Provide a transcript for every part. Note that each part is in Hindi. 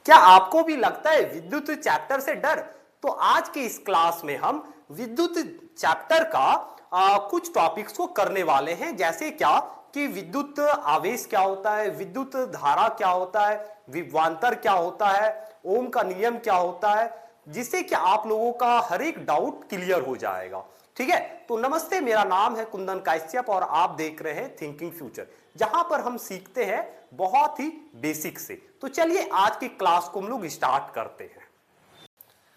क्या आपको भी लगता है विद्युत चैप्टर से डर? तो आज के इस क्लास में हम विद्युत चैप्टर का कुछ टॉपिक्स को करने वाले हैं, जैसे क्या कि विद्युत आवेश क्या होता है, विद्युत धारा क्या होता है, विभवांतर क्या होता है, ओम का नियम क्या होता है, जिससे कि आप लोगों का हर एक डाउट क्लियर हो जाएगा। ठीक है, तो नमस्ते, मेरा नाम है कुंदन काश्यप और आप देख रहे हैं थिंकिंग फ्यूचर, जहां पर हम सीखते हैं बहुत ही बेसिक से। तो चलिए आज की क्लास को हम लोग स्टार्ट करते हैं।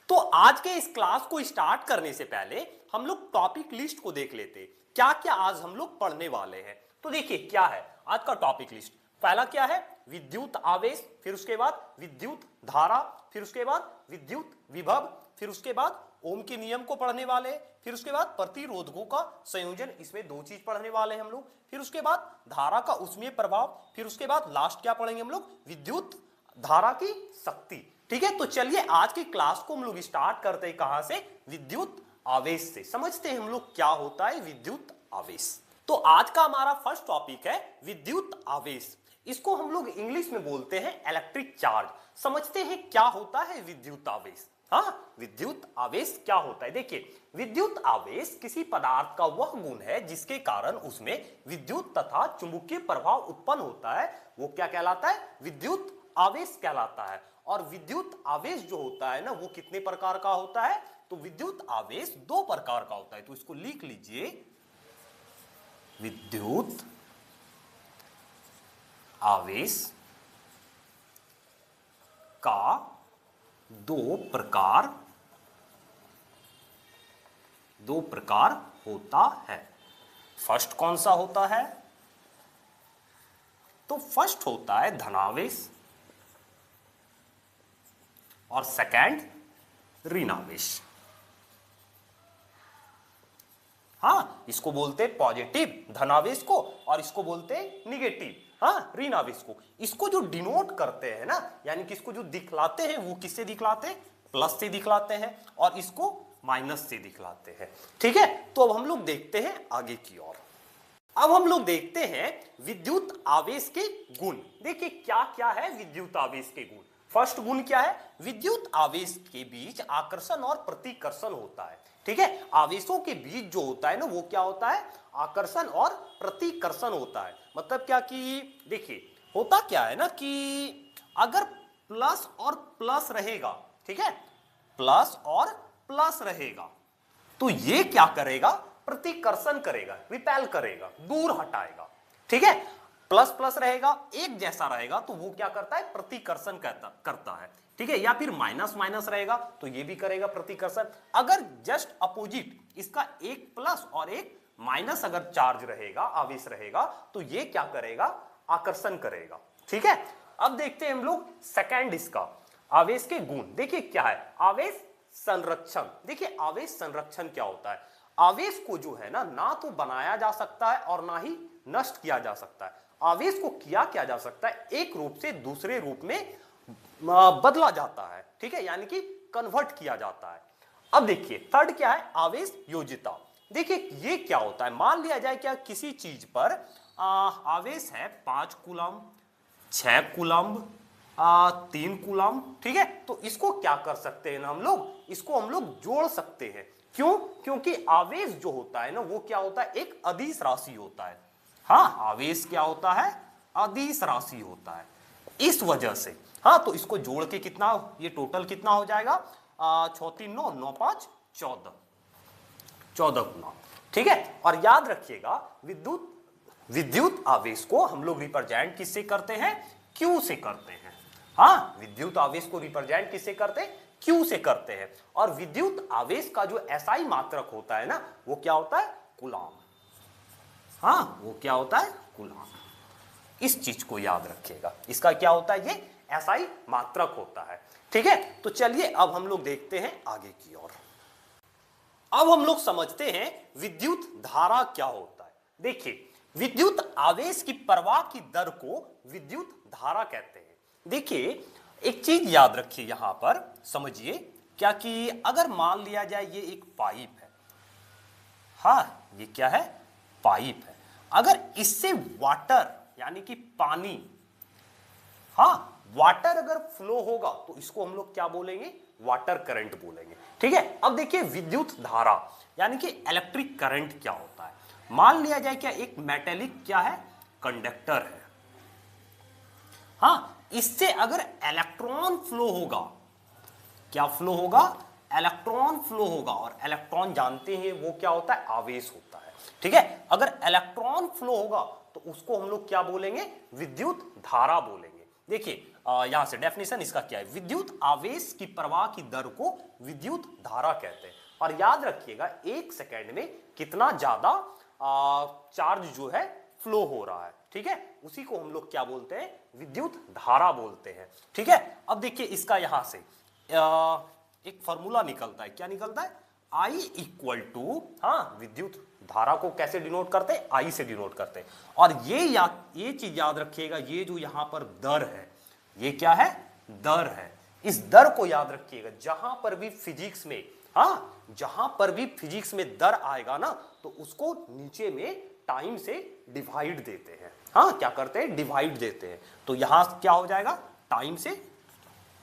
तो आज के इस क्लास को स्टार्ट करने से पहले हम लोग टॉपिक लिस्ट को देख लेते हैं, क्या क्या आज हम लोग पढ़ने वाले हैं। तो देखिए क्या है आज का टॉपिक लिस्ट। पहला क्या है, विद्युत आवेश, फिर उसके बाद विद्युत धारा, फिर उसके बाद विद्युत विभव, फिर उसके बाद ओम के नियम को पढ़ने वाले हैं, फिर उसके बाद प्रतिरोधकों का संयोजन, इसमें दो चीज पढ़ने वाले हैं हम लोग, फिर उसके बाद धारा का उसमें प्रभाव, फिर उसके बाद लास्ट क्या पढ़ेंगे हम लोग, विद्युत धारा की शक्ति। ठीक है, तो चलिए आज की क्लास को हम लोग स्टार्ट करते हैं कहां से, विद्युत आवेश से। समझते हैं हम लोग क्या होता है विद्युत आवेश। तो आज का हमारा फर्स्ट टॉपिक है विद्युत आवेश। इसको हम लोग इंग्लिश में बोलते हैं इलेक्ट्रिक चार्ज। समझते हैं क्या होता है विद्युत आवेश। हाँ, विद्युत आवेश क्या होता है। देखिए, विद्युत आवेश किसी पदार्थ का वह गुण है जिसके कारण उसमें विद्युत तथा चुंबकीय प्रभाव उत्पन्न होता है, वो क्या कहलाता है, विद्युत आवेश कहलाता है। और विद्युत आवेश जो होता है ना, वो कितने प्रकार का होता है, तो विद्युत आवेश दो प्रकार का होता है। तो इसको लिख लीजिए, विद्युत आवेश का दो प्रकार होता है। फर्स्ट कौन सा होता है, तो फर्स्ट होता है धनावेश और सेकंड ऋणावेश। हाँ, इसको बोलते हैं पॉजिटिव धनावेश को और इसको बोलते हैं निगेटिव हाँ ऋणावेश को। इसको जो डिनोट करते हैं ना, यानी कि इसको जो दिखलाते हैं वो किससे दिखलाते हैं, प्लस से दिखलाते हैं, और इसको माइनस से दिखलाते हैं। ठीक है, तो अब हम लोग देखते हैं आगे की ओर। अब हम लोग देखते हैं विद्युत आवेश के गुण। देखिए क्या क्या है विद्युत आवेश के गुण। फर्स्ट गुण क्या है, विद्युत आवेश के बीच आकर्षण और प्रतिकर्षण होता है। ठीक है, आवेशों के बीच जो होता है ना, वो क्या होता है, आकर्षण और प्रतिकर्षण होता है। मतलब क्या कि देखिए होता क्या है ना कि अगर प्लस और प्लस रहेगा, ठीक है, प्लस और प्लस रहेगा, तो ये क्या करेगा, प्रतिकर्षण करेगा, रिपेल करेगा, दूर हटाएगा। ठीक है, प्लस प्लस रहेगा, एक जैसा रहेगा, तो वो क्या करता है, प्रतिकर्षण करता है। ठीक है, या फिर माइनस माइनस रहेगा तो ये भी करेगा प्रतिकर्षण। अगर जस्ट अपोजिट, इसका एक प्लस और एक माइनस अगर चार्ज रहेगा, आवेश रहेगा, तो ये क्या करेगा, आकर्षण करेगा। ठीक है, अब देखते हैं हम लोग सेकंड इसका आवेश के गुण। देखिए क्या है, आवेश संरक्षण। देखिए आवेश संरक्षण क्या होता है, आवेश को जो है ना तो बनाया जा सकता है और ना ही नष्ट किया जा सकता है। आवेश को क्या जा सकता है, एक रूप से दूसरे रूप में बदला जाता है। ठीक है, यानी कि कन्वर्ट किया जाता है। अब देखिए थर्ड क्या है, आवेश योजिता। देखिए ये क्या होता है, मान लिया जाए क्या किसी चीज पर आवेश है 5 कूलम, 6 कूलम, 3 कूलम। ठीक है, तो इसको क्या कर सकते हैं ना हम लोग, इसको हम लोग जोड़ सकते हैं। क्यों, क्योंकि आवेश जो होता है ना, वो क्या होता है, एक अदिश राशि होता है। हाँ, आवेश क्या होता है, अदिश राशि होता है। इस वजह से हाँ, तो इसको जोड़ के कितना, ये टोटल कितना हो जाएगा, 6 3 9 9 5 14 गुना। ठीक है, और याद रखिएगा विद्युत आवेश को हम लोग रिप्रेजेंट किससे करते हैं, क्यू से करते हैं। हाँ, विद्युत आवेश को रिप्रेजेंट किससे करते हैं, क्यू से करते हैं। और विद्युत आवेश का जो एसआई मात्रक होता है ना, वो क्या होता है, कूलम। हाँ, वो क्या होता है, कूलम। इस चीज को याद रखिएगा, इसका क्या होता है, ये एसआई मात्रक होता है। ठीक है, तो चलिए अब हम लोग देखते हैं आगे की ओर। अब हम लोग समझते हैं विद्युत धारा क्या होता है। देखिए विद्युत आवेश की प्रवाह की दर को विद्युत धारा कहते हैं। देखिए एक चीज याद रखिए, यहां पर समझिए क्या कि अगर मान लिया जाए ये एक पाइप है, हाँ ये क्या है, पाइप है। अगर इससे वाटर यानी कि पानी हाँ वाटर अगर फ्लो होगा तो इसको हम लोग क्या बोलेंगे, वाटर करंट बोलेंगे। ठीक है, अब देखिए विद्युत धारा यानी कि इलेक्ट्रिक करंट क्या होता है। मान लिया जाए क्या एक मेटेलिक क्या है, कंडक्टर है। हाँ, इससे अगर इलेक्ट्रॉन फ्लो होगा, क्या फ्लो होगा, इलेक्ट्रॉन फ्लो होगा, और इलेक्ट्रॉन जानते हैं वो क्या होता है, आवेश होता है। ठीक है, अगर इलेक्ट्रॉन फ्लो होगा तो उसको हम लोग क्या बोलेंगे, विद्युत धारा बोलेंगे। देखिए यहां से डेफिनेशन इसका क्या है, विद्युत आवेश की प्रवाह की दर को विद्युत धारा कहते हैं। और याद रखिएगा 1 सेकेंड में कितना ज्यादा चार्ज जो है फ्लो हो रहा है। ठीक है, उसी को हम लोग क्या बोलते हैं, विद्युत धारा बोलते हैं। ठीक है, अब देखिए इसका यहां से एक फॉर्मूला निकलता है, क्या निकलता है, I इक्वल टू, हाँ विद्युत धारा को कैसे डिनोट करते हैं, I से डिनोट करते हैं। और ये चीज याद रखिएगा, ये जो यहां पर दर है, ये क्या है, दर है। इस दर को याद रखिएगा, जहां पर भी फिजिक्स में, हाँ जहां पर भी फिजिक्स में दर आएगा ना, तो उसको नीचे में टाइम से डिवाइड देते हैं। हाँ क्या करते हैं, डिवाइड देते हैं। तो यहां क्या हो जाएगा, टाइम से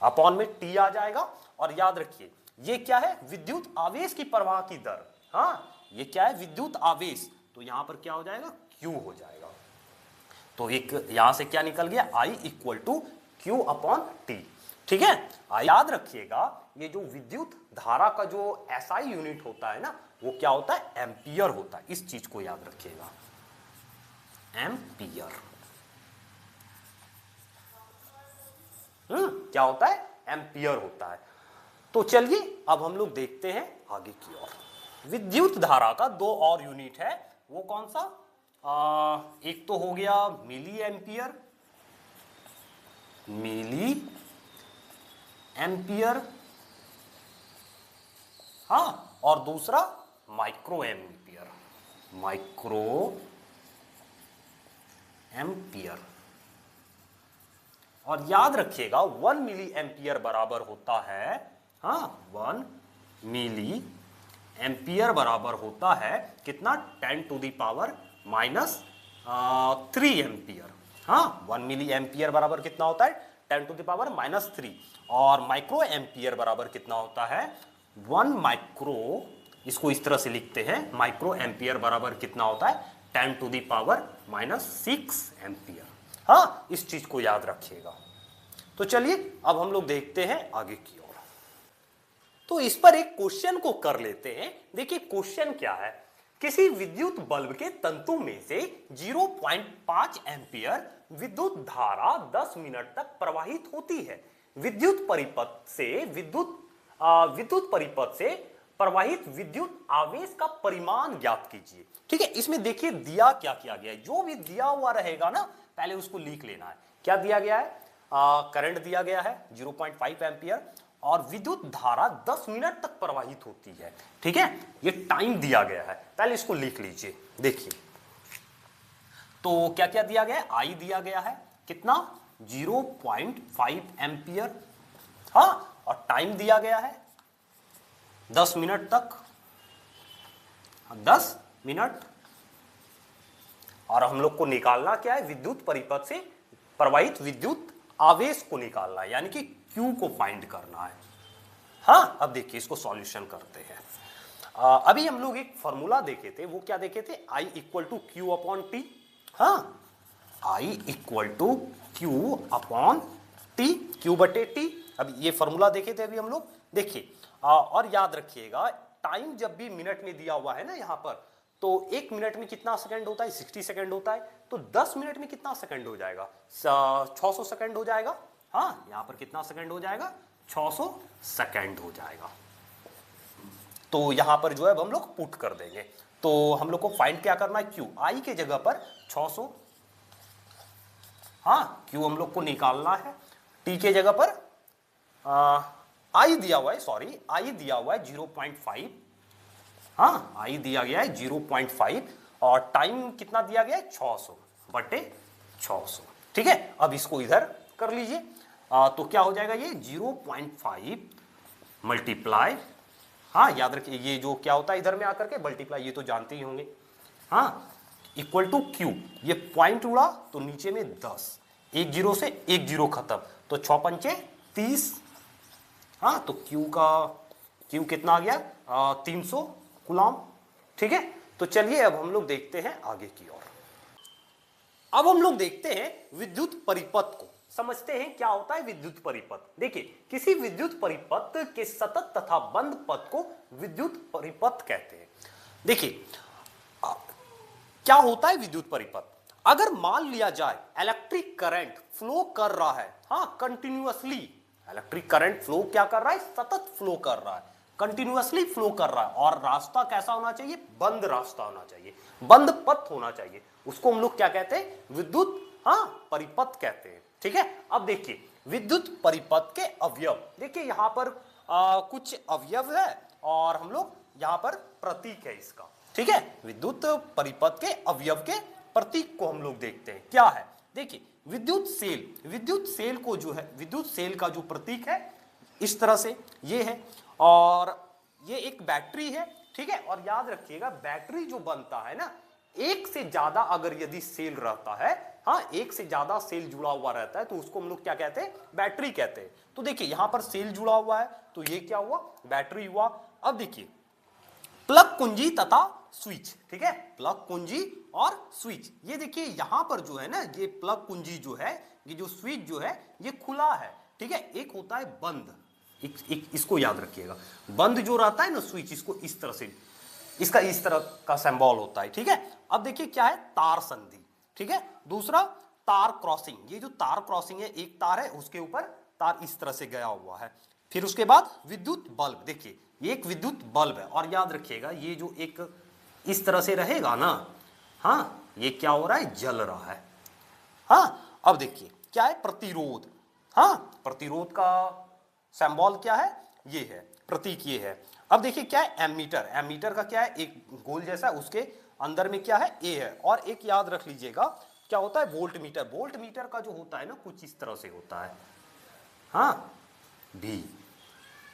अपॉन में टी आ जाएगा। और याद रखिए ये क्या है, विद्युत आवेश की प्रवाह की दर। हाँ ये क्या है, विद्युत आवेश, तो यहां पर क्या हो जाएगा, क्यू हो जाएगा। तो एक यहां से क्या निकल गया, I equal to Q upon T. ठीक है, याद रखिएगा ये जो विद्युत धारा का जो SI यूनिट होता है ना, वो क्या होता है, एम्पियर होता है। इस चीज को याद रखिएगा, एम्पियर। क्या होता है, एम्पियर होता है। तो चलिए अब हम लोग देखते हैं आगे की ओर। विद्युत धारा का 2 और यूनिट है, वो कौन सा, एक तो हो गया मिली एम्पियर, मिली एम्पियर, हाँ, और दूसरा माइक्रो एम्पियर, माइक्रो एम्पियर। और याद रखिएगा 1 मिली एम्पियर बराबर होता है, हाँ 1 मिली एम्पियर बराबर होता है कितना, 10 टू दी पावर -3 एम्पियर। हाँ 1 मिली एम्पियर बराबर कितना होता है, 10 टू दी पावर -3। और माइक्रो एम्पियर बराबर कितना होता है, 1 माइक्रो, इसको इस तरह से लिखते हैं, माइक्रो एम्पियर बराबर कितना होता है, 10 टू दी पावर -6 एम्पियर। हाँ इस चीज को याद रखिएगा। तो चलिए अब हम लोग देखते हैं आगे की ओर। तो इस पर एक क्वेश्चन को कर लेते हैं। देखिए क्वेश्चन क्या है, किसी विद्युत बल्ब के तंतु में से 0.5 एम्पियर विद्युत धारा 10 मिनट तक प्रवाहित होती है। विद्युत परिपथ से प्रवाहित विद्युत आवेश का परिमाण ज्ञात कीजिए। ठीक है, इसमें देखिए दिया क्या किया गया है, जो भी दिया हुआ रहेगा ना पहले उसको लिख लेना है। क्या दिया गया है, करंट दिया गया है 0.5 एम्पियर और विद्युत धारा 10 मिनट तक प्रवाहित होती है। ठीक है, ये टाइम दिया गया है, पहले इसको लिख लीजिए। देखिए तो क्या क्या दिया गया है, आई दिया गया है कितना, 0.5 एम्पियर, हाँ, और टाइम दिया गया है 10 मिनट तक, 10 मिनट। और हम लोग को निकालना क्या है, विद्युत परिपथ से प्रवाहित विद्युत आवेश को निकालना है, यानी कि Q को फाइंड करना है। हाँ अब देखिए इसको सॉल्यूशन करते हैं। अभी हम लोग एक फॉर्मूला देखे थे, वो क्या देखे थे, I equal to Q upon T. हाँ I equal to Q upon T, Q बटे टी। अभी ये फॉर्मूला देखे थे अभी हम लोग। देखिए और याद रखिएगा टाइम जब भी मिनट में दिया हुआ है ना यहाँ पर, तो 1 मिनट में कितना सेकंड होता है, 60 सेकंड होता है। तो 10 मिनट में कितना सेकंड हो जाएगा, 600 सेकंड हो जाएगा। हाँ यहाँ पर कितना सेकंड हो जाएगा, 600 सेकंड हो जाएगा। तो यहाँ पर जो है हम लोग पुट कर देंगे। तो हम लोग को फाइंड क्या करना है, क्यू, आई के जगह पर 600, हाँ क्यू हम लोग को निकालना है। टी के जगह पर आई दिया हुआ है, सॉरी आई दिया हुआ है 0.5, हाँ आई दिया गया है 0.5 और टाइम कितना दिया गया है, 600 बटे 600। ठीक है, अब इसको इधर कर लीजिए। तो क्या हो जाएगा, ये 0.5 मल्टीप्लाई, हाँ याद रखिए ये जो क्या होता है इधर में आकर के मल्टीप्लाई, ये तो जानते ही होंगे, हाँ इक्वल टू क्यू, ये पॉइंट उड़ा तो नीचे में 10, एक जीरो से एक जीरो खत्म, तो 6 पंचे 30। हाँ, तो क्यू कितना आ गया 300 कूलम। ठीक है, तो चलिए अब हम लोग देखते हैं आगे की ओर। अब हम लोग देखते हैं विद्युत परिपथ को, समझते हैं क्या होता है विद्युत परिपथ। देखिए, किसी विद्युत परिपथ के सतत तथा बंद पथ को विद्युत परिपथ कहते हैं। देखिए क्या होता है विद्युत परिपथ। अगर मान लिया जाए इलेक्ट्रिक करंट फ्लो कर रहा है, हाँ कंटिन्यूअसली इलेक्ट्रिक करंट फ्लो क्या कर रहा है, सतत फ्लो कर रहा है, कंटिन्यूअसली फ्लो कर रहा है, और रास्ता कैसा होना चाहिए, बंद रास्ता होना चाहिए, बंद पथ होना चाहिए, उसको हम लोग क्या कहते हैं, विद्युत परिपथ कहते हैं। ठीक है, अब देखिए विद्युत परिपथ के अवयव, देखिए यहां पर कुछ अवयव है और हम लोग यहां पर प्रतीक है इसका। ठीक है, विद्युत परिपथ के अवयव के प्रतीक को हम लोग देखते हैं क्या है। देखिए विद्युत सेल को जो है, विद्युत सेल का जो प्रतीक है इस तरह से ये है, और ये एक बैटरी है। ठीक है, और याद रखिएगा बैटरी जो बनता है ना, एक से ज्यादा अगर यदि सेल रहता है, हाँ एक से ज्यादा सेल जुड़ा हुआ रहता है, तो उसको हम लोग क्या कहते हैं, बैटरी कहते हैं। तो देखिए यहां पर सेल जुड़ा हुआ है, तो ये क्या हुआ, बैटरी हुआ। अब देखिए प्लग कुंजी तथा स्विच। ठीक है, प्लग कुंजी और स्विच, ये देखिए यहां पर जो है ना, ये प्लग कुंजी जो है, ये जो स्विच जो है ये खुला है। ठीक है, एक होता है बंद, इसको याद रखिएगा, बंद जो रहता है ना स्विच, इसको इस तरह से, इसका इस तरह का सिंबल होता है। ठीक है, अब देखिए क्या है, तार संधि। ठीक है, दूसरा तार क्रॉसिंग, ये जो तार क्रॉसिंग है, एक तार है उसके ऊपर तार इस तरह से गया हुआ है। फिर उसके बाद विद्युत बल्ब, देखिए ये एक विद्युत बल्ब है, और याद रखिएगा ये जो एक इस तरह से रहेगा ना, हाँ ये क्या हो रहा है, जल रहा है। हाँ, अब देखिए क्या है, प्रतिरोध। हाँ, प्रतिरोध का सिंबल क्या है, ये है, प्रतीक ये है। अब देखिए क्या है, एमीटर, एमीटर का क्या है, एक गोल जैसा, उसके अंदर में क्या है, ए है, और एक याद रख लीजिएगा क्या होता है, वोल्ट मीटर। वोल्ट मीटर का जो होता है ना, कुछ इस तरह से होता है, हाँ भी,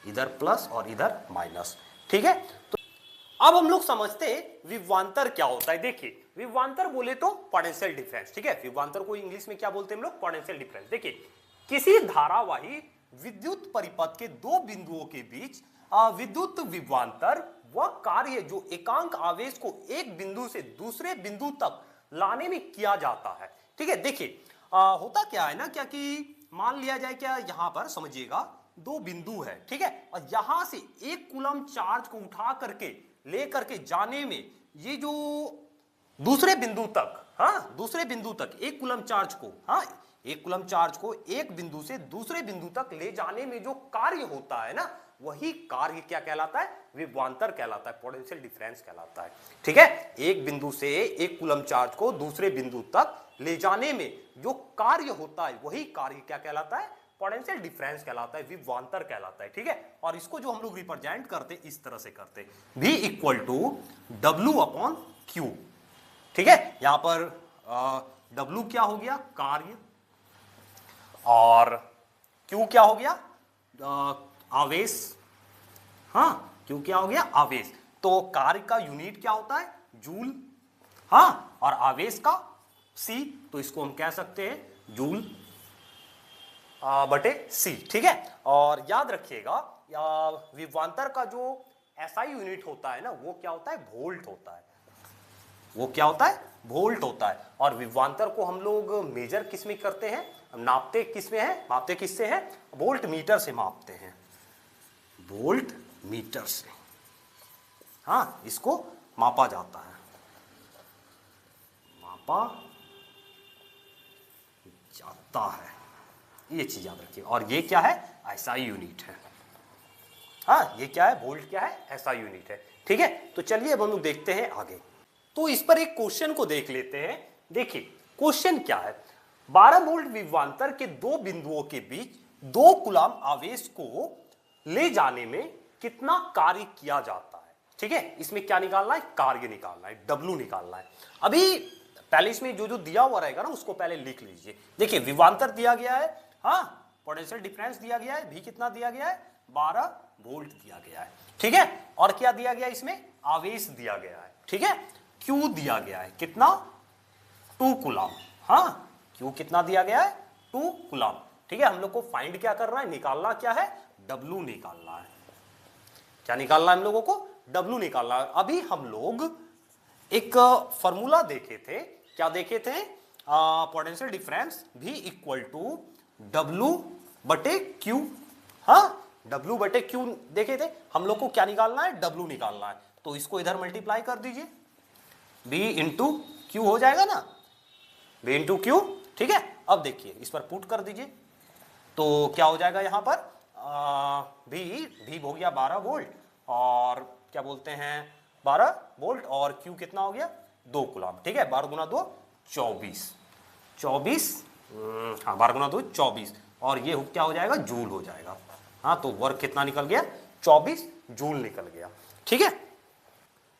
इधर प्लस और इधर माइनस। ठीक है, तो अब हम लोग समझते हैं विभवांतर क्या होता है। देखिए विभवांतर बोले तो पोटेंशियल डिफरेंस। ठीक है, विभवांतर को इंग्लिश में क्या बोलते हैं हम लोग, पोटेंशियल डिफरेंस। देखिए किसी धारावाही विद्युत परिपथ के दो बिंदुओं के बीच विद्युत विभवांतर वह कार्य जो एकांक आवेश को एक बिंदु से दूसरे बिंदु तक लाने में किया जाता है। ठीक है, देखिए होता क्या है ना, क्या कि मान लिया जाए, क्या यहां पर समझिएगा दो बिंदु है। ठीक है, और यहां से एक कूलम चार्ज को उठा करके ले करके जाने में, ये जो दूसरे बिंदु तक, हाँ दूसरे बिंदु तक एक कूलम चार्ज को, हाँ एक कूलम चार्ज को एक बिंदु से दूसरे बिंदु तक ले जाने में जो कार्य होता है ना, वही कार्य क्या कहलाता है, विभवांतर कहलाता है, पोटेंशियल डिफरेंस कहलाता है। ठीक है, एक बिंदु से एक कूलम चार्ज को दूसरे बिंदु तक ले जाने में जो कार्य होता है, वही कार्य क्या कहलाता है, पोटेंशियल डिफरेंस कहलाता है, विभवांतर कहलाता है। ठीक है, और इसको जो हम लोग रिप्रेजेंट करते इस तरह से करते, V इक्वल टू W/Q। ठीक है, यहां पर W क्या हो गया, कार्य, और Q क्या हो गया, आवेश। हाँ, Q क्या हो गया, आवेश। तो कार्य का यूनिट क्या होता है, जूल। हाँ, और आवेश का C, तो इसको हम कह सकते हैं जूल बटे C। ठीक है, और याद रखिएगा विभवांतर का जो SI यूनिट होता है ना, वो क्या होता है, वोल्ट होता है, वो क्या होता है, वोल्ट होता है। और विभवांतर को हम लोग मेजर किस में करते हैं, नापते किस में है, मापते किससे है, वोल्ट मीटर से मापते हैं, वोल्ट मीटर से। हाँ, इसको मापा जाता है, मापा जाता है, ये चीज याद रखिए। और ये क्या है, SI यूनिट है। हाँ, ये क्या है, वोल्ट क्या है, SI यूनिट है। ठीक है, तो चलिए अब हम लोग देखते हैं आगे। तो इस पर एक क्वेश्चन को देख लेते हैं। देखिए क्वेश्चन क्या है, 12 वोल्ट विभवांतर के दो बिंदुओं के बीच 2 कूलम आवेश को ले जाने में कितना कार्य किया जाता है। ठीक है, इसमें क्या निकालना है, कार्य निकालना है, W निकालना है। अभी पहले इसमें जो जो दिया हुआ रहेगा ना, उसको पहले लिख लीजिए। देखिए विभवांतर दिया गया है, हाँ पोटेंशियल डिफरेंस दिया गया है, V कितना दिया गया है, 12 वोल्ट दिया गया है। ठीक है, और क्या दिया गया, इसमें आवेश दिया गया है। ठीक है, Q दिया गया है, कितना, 2 कूलम। हाँ, Q कितना दिया गया है, 2 कूलम। ठीक है, हम लोग को फाइंड क्या करना है, निकालना क्या है, W निकालना है। क्या निकालना है हम लोगों को, W निकालना है। अभी हम लोग एक फॉर्मूला देखे थे, क्या देखे थे, potential difference V equal to W बटे Q। हाँ, W बटे Q देखे थे। हम लोग को क्या निकालना है, W निकालना है। तो इसको इधर मल्टीप्लाई कर दीजिए, V इंटू Q हो जाएगा ना, V इंटू Q। ठीक है, अब देखिए इस पर पुट कर दीजिए, तो क्या हो जाएगा यहां पर, V हो गया 12 वोल्ट, और क्या बोलते हैं 12 वोल्ट, और Q कितना हो गया, 2 कूलम। ठीक है, 12 गुना 2 24, 24, हाँ 12 गुना 2 24, और ये क्या हो जाएगा, जूल हो जाएगा। हाँ, तो वर्क कितना निकल गया, 24 जूल निकल गया। ठीक है,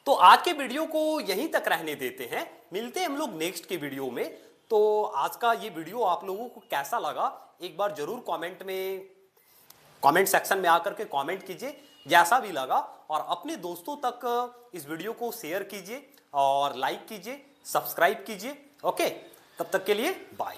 तो आज के वीडियो को यहीं तक रहने देते हैं, मिलते हैं हम लोग नेक्स्ट के वीडियो में। तो आज का ये वीडियो आप लोगों को कैसा लगा, एक बार जरूर कमेंट सेक्शन में आकर के कमेंट कीजिए, जैसा भी लगा, और अपने दोस्तों तक इस वीडियो को शेयर कीजिए और लाइक कीजिए, सब्सक्राइब कीजिए। ओके, तब तक के लिए बाय।